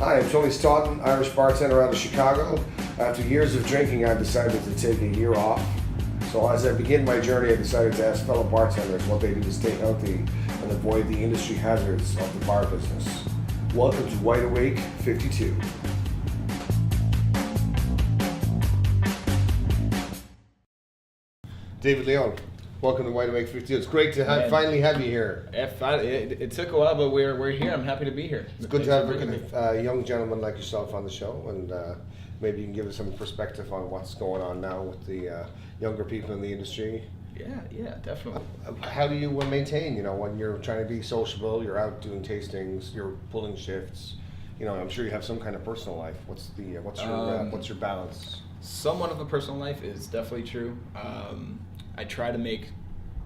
Hi, I'm Tony Stoughton, Irish bartender out of Chicago. After years of drinking, I decided to take a year off. So as I begin my journey, I decided to ask fellow bartenders what they do to stay healthy and avoid the industry hazards of the bar business. Welcome to Wide Awake 52. David Leon, welcome to Wide Awake 52. It's great to finally have you here. It took a while, but we're here. I'm happy to be here. It's good to have a young gentleman like yourself on the show, and maybe you can give us some perspective on what's going on now with the younger people in the industry. Yeah, definitely. How do you maintain, when you're trying to be sociable, you're out doing tastings, you're pulling shifts, I'm sure you have some kind of personal life. What's your balance? Somewhat of a personal life is definitely true. I try to make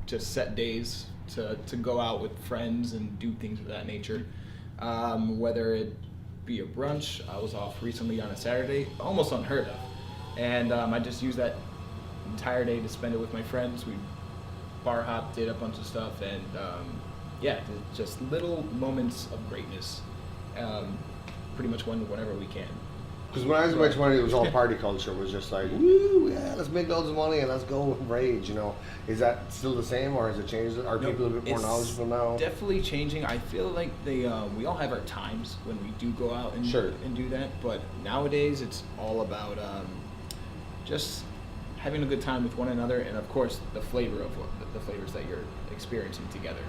just set days to go out with friends and do things of that nature. Whether it be a brunch, I was off recently on a Saturday, almost unheard of. And I just used that entire day to spend it with my friends. We bar hopped, did a bunch of stuff, and just little moments of greatness. Pretty much whenever we can. Because when I was in my 20s, it was all party culture. It was just like, woo, yeah, let's make loads of money and let's go rage, Is that still the same, or has it changed? Are people a bit more knowledgeable now? Definitely changing. I feel like we all have our times when we do go out and do that, but nowadays it's all about just having a good time with one another, and of course the flavors that you're experiencing together.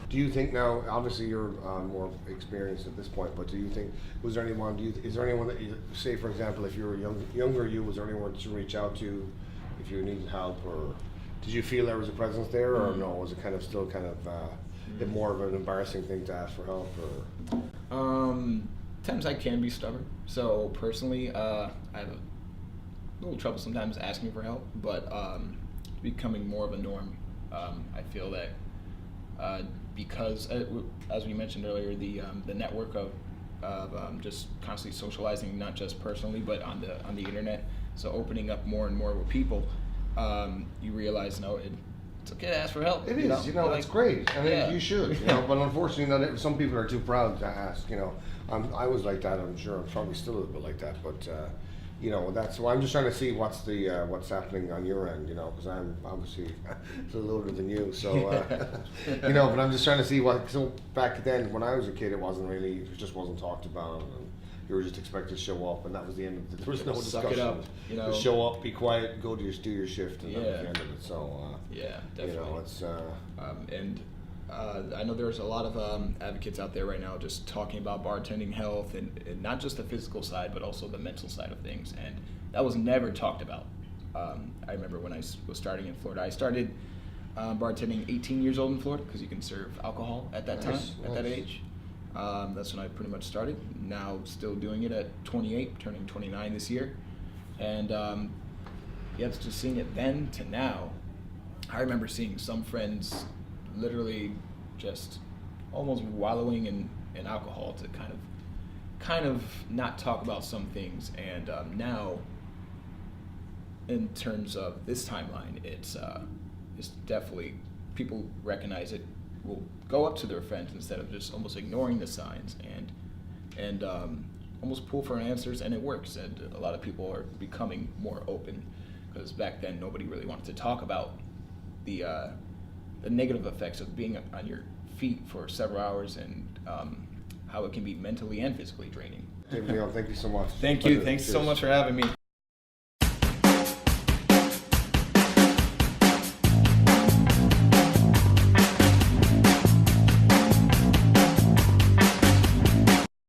Do you think now, obviously you're more experienced at this point, but is there anyone that you, say for example, if you were younger was there anyone to reach out to if you needed help, or did you feel there was a presence there, or no, was it still a bit more of an embarrassing thing to ask for help, or? Times I can be stubborn, so personally I have a little trouble sometimes asking for help, but becoming more of a norm. I feel that because, as we mentioned earlier, the network of just constantly socializing, not just personally, but on the internet. So opening up more and more with people, you realize, it's okay to ask for help. It is, it's great. I mean, you should, but unfortunately, some people are too proud to ask. I was like that. I'm sure I'm probably still a little bit like that, but. That's why I'm just trying to see what's happening on your end, because I'm obviously a little older than you, so but I'm just trying to see so back then when I was a kid, it just wasn't talked about, and you were just expected to show up, and that was the end of it. There was no discussion. Suck it up, Just show up, be quiet, do your shift, and that was the end of it. So definitely. It's I know there's a lot of advocates out there right now just talking about bartending health, and not just the physical side, but also the mental side of things. And that was never talked about. I remember when I was starting in Florida. I started bartending 18 years old in Florida because you can serve alcohol at that time, at that age. That's when I pretty much started. Now still doing it at 28, turning 29 this year. And it's just seeing it then to now. I remember seeing some friends literally just almost wallowing in alcohol to kind of not talk about some things, and now in terms of this timeline, it's definitely, people recognize it, will go up to their friends instead of just almost ignoring the signs and almost pull for answers, and it works, and a lot of people are becoming more open, because back then nobody really wanted to talk about the negative effects of being on your feet for several hours, and how it can be mentally and physically draining. David Leon, thank you so much. Thank you. Thanks so much for having me.